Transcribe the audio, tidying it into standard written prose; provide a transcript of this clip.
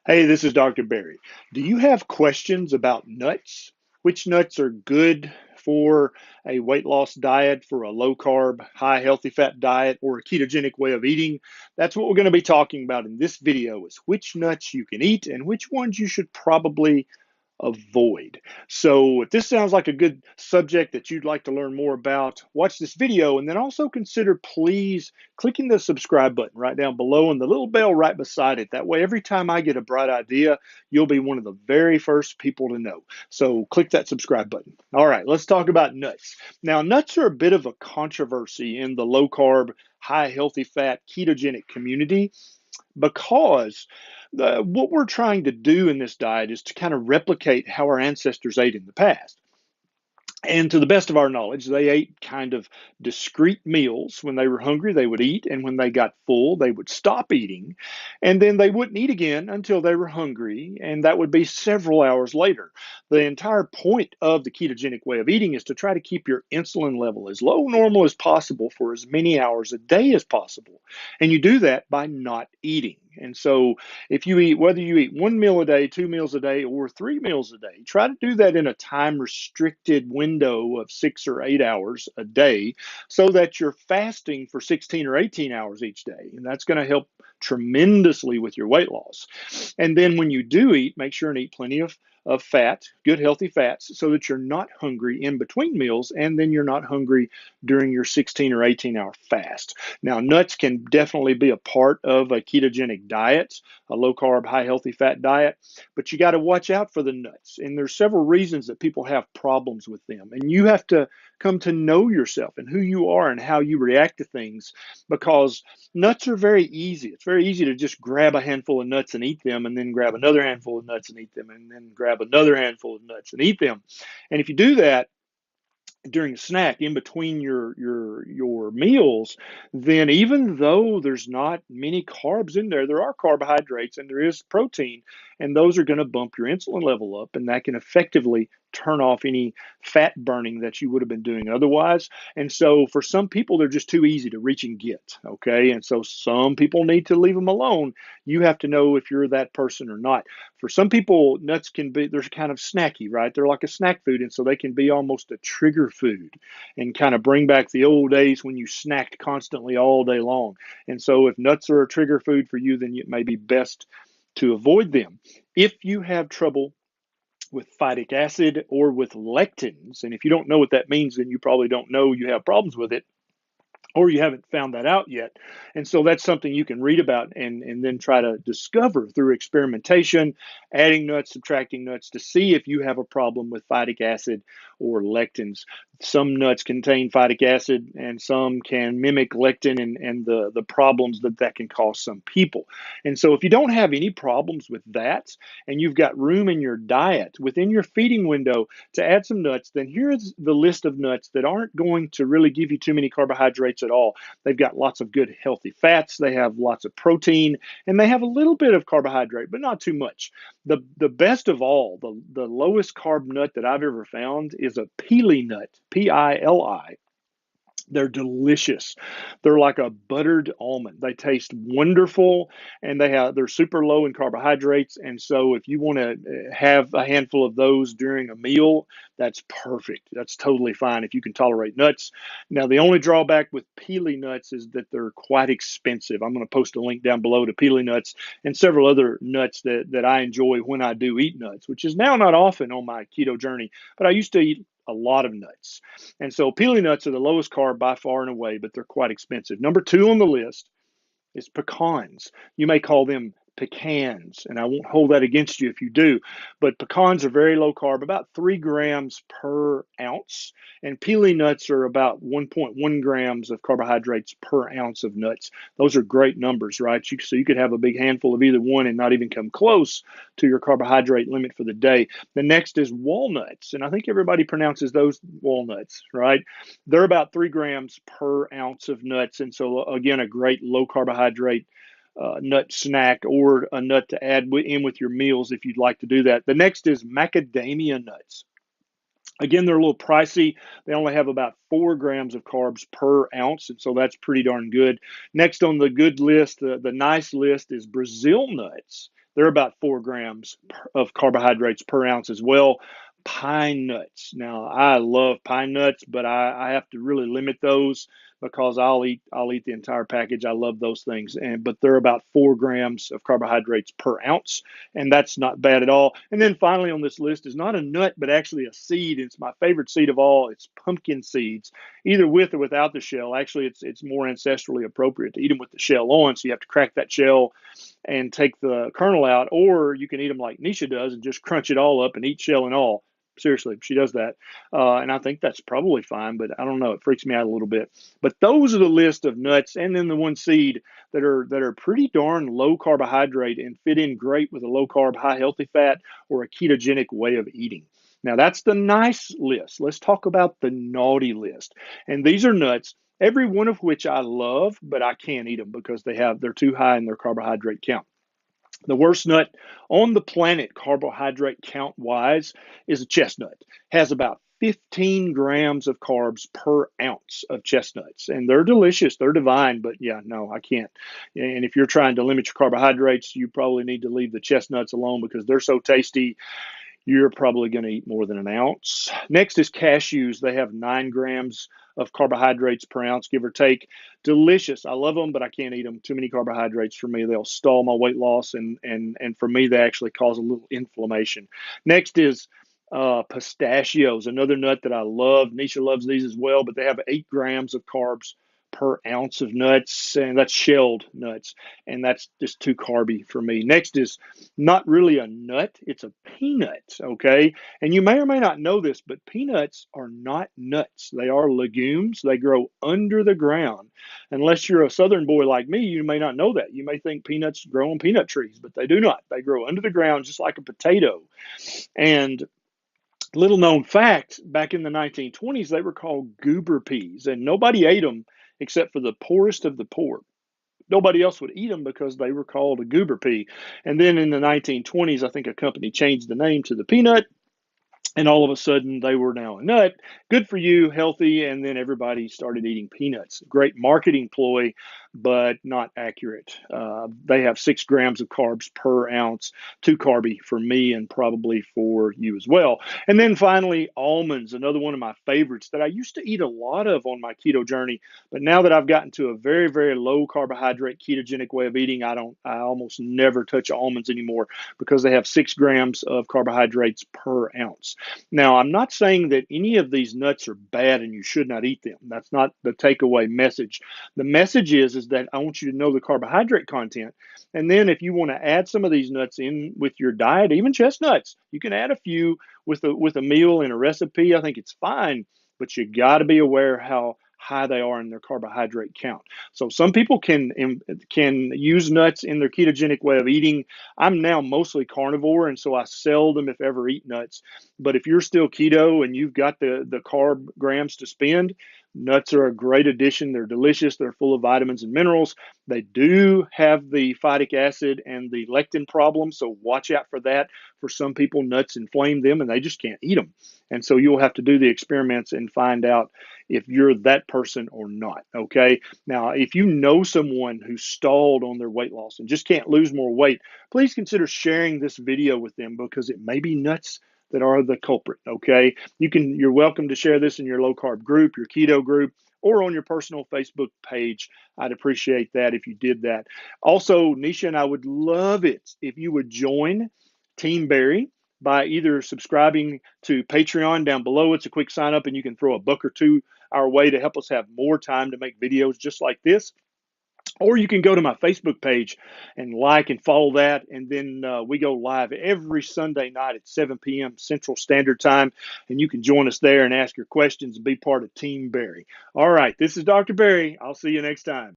Hey, this is DrBerry. Do you have questions about nuts? Which nuts are good for a weight loss diet, for a low carb, high healthy fat diet, or a ketogenic way of eating? That's what we're going to be talking about in this video is which nuts you can eat and which ones you should probably avoid. So if this sounds like a good subject that you'd like to learn more about, watch this video and then also consider please clicking the subscribe button right down below and the little bell right beside it. That way, every time I get a bright idea, you'll be one of the very first people to know. So click that subscribe button. All right, let's talk about nuts. Now, nuts are a bit of a controversy in the low carb, high healthy fat ketogenic community because what we're trying to do in this diet is to kind of replicate how our ancestors ate in the past. And to the best of our knowledge, they ate kind of discrete meals. When they were hungry, they would eat. And when they got full, they would stop eating. And then they wouldn't eat again until they were hungry. And that would be several hours later. The entire point of the ketogenic way of eating is to try to keep your insulin level as low normal as possible for as many hours a day as possible. And you do that by not eating. And so, if you eat, whether you eat one meal a day, two meals a day, or three meals a day, try to do that in a time restricted window of 6 or 8 hours a day so that you're fasting for 16 or 18 hours each day. And that's going to help tremendously with your weight loss. And then when you do eat, make sure and eat plenty of fat, good healthy fats, so that you're not hungry in between meals and then you're not hungry during your 16 or 18-hour fast. Now, nuts can definitely be a part of a ketogenic diet, a low carb, high healthy fat diet, but you got to watch out for the nuts. And there's several reasons that people have problems with them. And you have to come to know yourself and who you are and how you react to things because nuts are very easy. It's very easy to just grab a handful of nuts and eat them, and then grab another handful of nuts and eat them, and then grab another handful of nuts and eat them. And if you do that, during a snack in between your meals, then even though there's not many carbs in there, there are carbohydrates and there is protein, and those are going to bump your insulin level up, and that can effectively turn off any fat burning that you would have been doing otherwise. And so for some people, they're just too easy to reach and get. Okay. And so some people need to leave them alone. You have to know if you're that person or not. For some people, nuts can be, they're kind of snacky, right? They're like a snack food. And so they can be almost a trigger food and kind of bring back the old days when you snacked constantly all day long. And so if nuts are a trigger food for you, then it may be best to avoid them. If you have trouble with phytic acid or with lectins, and if you don't know what that means, then you probably don't know you have problems with it, or you haven't found that out yet. And so that's something you can read about and then try to discover through experimentation, adding nuts, subtracting nuts to see if you have a problem with phytic acid or lectins. Some nuts contain phytic acid and some can mimic lectin and the problems that can cause some people. And so if you don't have any problems with that and you've got room in your diet within your feeding window to add some nuts, then here's the list of nuts that aren't going to really give you too many carbohydrates at all. They've got lots of good healthy fats, they have lots of protein, and they have a little bit of carbohydrate, but not too much. The best of all, the lowest carb nut that I've ever found is a pili nut, Pili. They're delicious. They're like a buttered almond. They taste wonderful, and they're super low in carbohydrates. And so, if you want to have a handful of those during a meal, that's perfect. That's totally fine if you can tolerate nuts. Now, the only drawback with pili nuts is that they're quite expensive. I'm going to post a link down below to pili nuts and several other nuts that I enjoy when I do eat nuts, which is now not often on my keto journey, but I used to eat a lot of nuts. And so pili nuts are the lowest carb by far and away, but they're quite expensive. Number two on the list is pecans. You may call them pecans, and I won't hold that against you if you do, but pecans are very low carb, about 3 grams per ounce, and pili nuts are about 1.1 grams of carbohydrates per ounce of nuts. Those are great numbers, right? So you could have a big handful of either one and not even come close to your carbohydrate limit for the day. The next is walnuts, and I think everybody pronounces those walnuts, right? They're about 3 grams per ounce of nuts, and so again, a great low carbohydrate nut snack or a nut to add in with your meals if you'd like to do that. The next is macadamia nuts. Again, they're a little pricey. They only have about 4 grams of carbs per ounce, and so that's pretty darn good. Next on the good list, the nice list is Brazil nuts. They're about 4 grams of carbohydrates per ounce as well. Pine nuts. Now, I love pine nuts, but I have to really limit those because I'll eat the entire package. I love those things, but they're about 4 grams of carbohydrates per ounce, and that's not bad at all. And then finally on this list is not a nut, but actually a seed. It's my favorite seed of all. It's pumpkin seeds, either with or without the shell. Actually, it's more ancestrally appropriate to eat them with the shell on. So you have to crack that shell and take the kernel out, or you can eat them like Nisha does and just crunch it all up and eat shell and all. Seriously, she does that. And I think that's probably fine, but I don't know. It freaks me out a little bit. But those are the list of nuts and then the one seed that are pretty darn low carbohydrate and fit in great with a low carb, high healthy fat or a ketogenic way of eating. Now that's the nice list. Let's talk about the naughty list. And these are nuts, every one of which I love, but I can't eat them because they're too high in their carbohydrate count. The worst nut on the planet, carbohydrate count wise, is a chestnut. Has about 15 grams of carbs per ounce of chestnuts. And they're delicious. They're divine. But yeah, no, I can't. And if you're trying to limit your carbohydrates, you probably need to leave the chestnuts alone because they're so tasty. You're probably going to eat more than an ounce. Next is cashews. They have 9 grams of carbohydrates per ounce, give or take. Delicious. I love them, but I can't eat them. Too many carbohydrates for me. They'll stall my weight loss, and for me, they actually cause a little inflammation. Next is pistachios, another nut that I love. Nisha loves these as well, but they have 8 grams of carbs per ounce of nuts, and that's shelled nuts, and that's just too carby for me. Next is not really a nut, it's a peanut, okay? And you may or may not know this, but peanuts are not nuts. They are legumes. They grow under the ground. Unless you're a southern boy like me, you may not know that. You may think peanuts grow on peanut trees, but they do not. They grow under the ground just like a potato. And little known fact, back in the 1920s, they were called goober peas, and nobody ate them except for the poorest of the poor. Nobody else would eat them because they were called a goober pea. And then in the 1920s, I think a company changed the name to the peanut, and all of a sudden they were now a nut. Good for you, healthy, and then everybody started eating peanuts. Great marketing ploy, but not accurate. They have 6 grams of carbs per ounce, too carby for me and probably for you as well. And then finally, almonds, another one of my favorites that I used to eat a lot of on my keto journey, but now that I've gotten to a very, very low carbohydrate ketogenic way of eating, I almost never touch almonds anymore because they have 6 grams of carbohydrates per ounce. Now, I'm not saying that any of these nuts are bad and you should not eat them. That's not the takeaway message. The message is that I want you to know the carbohydrate content. And then if you want to add some of these nuts in with your diet, even chestnuts, you can add a few with a meal in a recipe. I think it's fine, but you got to be aware how high they are in their carbohydrate count. So some people can use nuts in their ketogenic way of eating. I'm now mostly carnivore, and so I seldom, if ever, eat nuts. But if you're still keto and you've got the carb grams to spend, nuts are a great addition. They're delicious. They're full of vitamins and minerals. They do have the phytic acid and the lectin problem, so watch out for that. For some people, nuts inflame them and they just can't eat them. And so you'll have to do the experiments and find out if you're that person or not, okay? Now, if you know someone who's stalled on their weight loss and just can't lose more weight, please consider sharing this video with them because it may be nuts that are the culprit, okay? You're welcome to share this in your low carb group, your keto group, or on your personal Facebook page. I'd appreciate that if you did that. Also, Nisha and I would love it if you would join TeamBerry by either subscribing to Patreon down below. It's a quick sign up and you can throw a buck or two our way to help us have more time to make videos just like this. Or you can go to my Facebook page and like and follow that. And then we go live every Sunday night at 7 p.m. Central Standard Time. And you can join us there and ask your questions and be part of Team Berry. All right, this is Dr. Berry. I'll see you next time.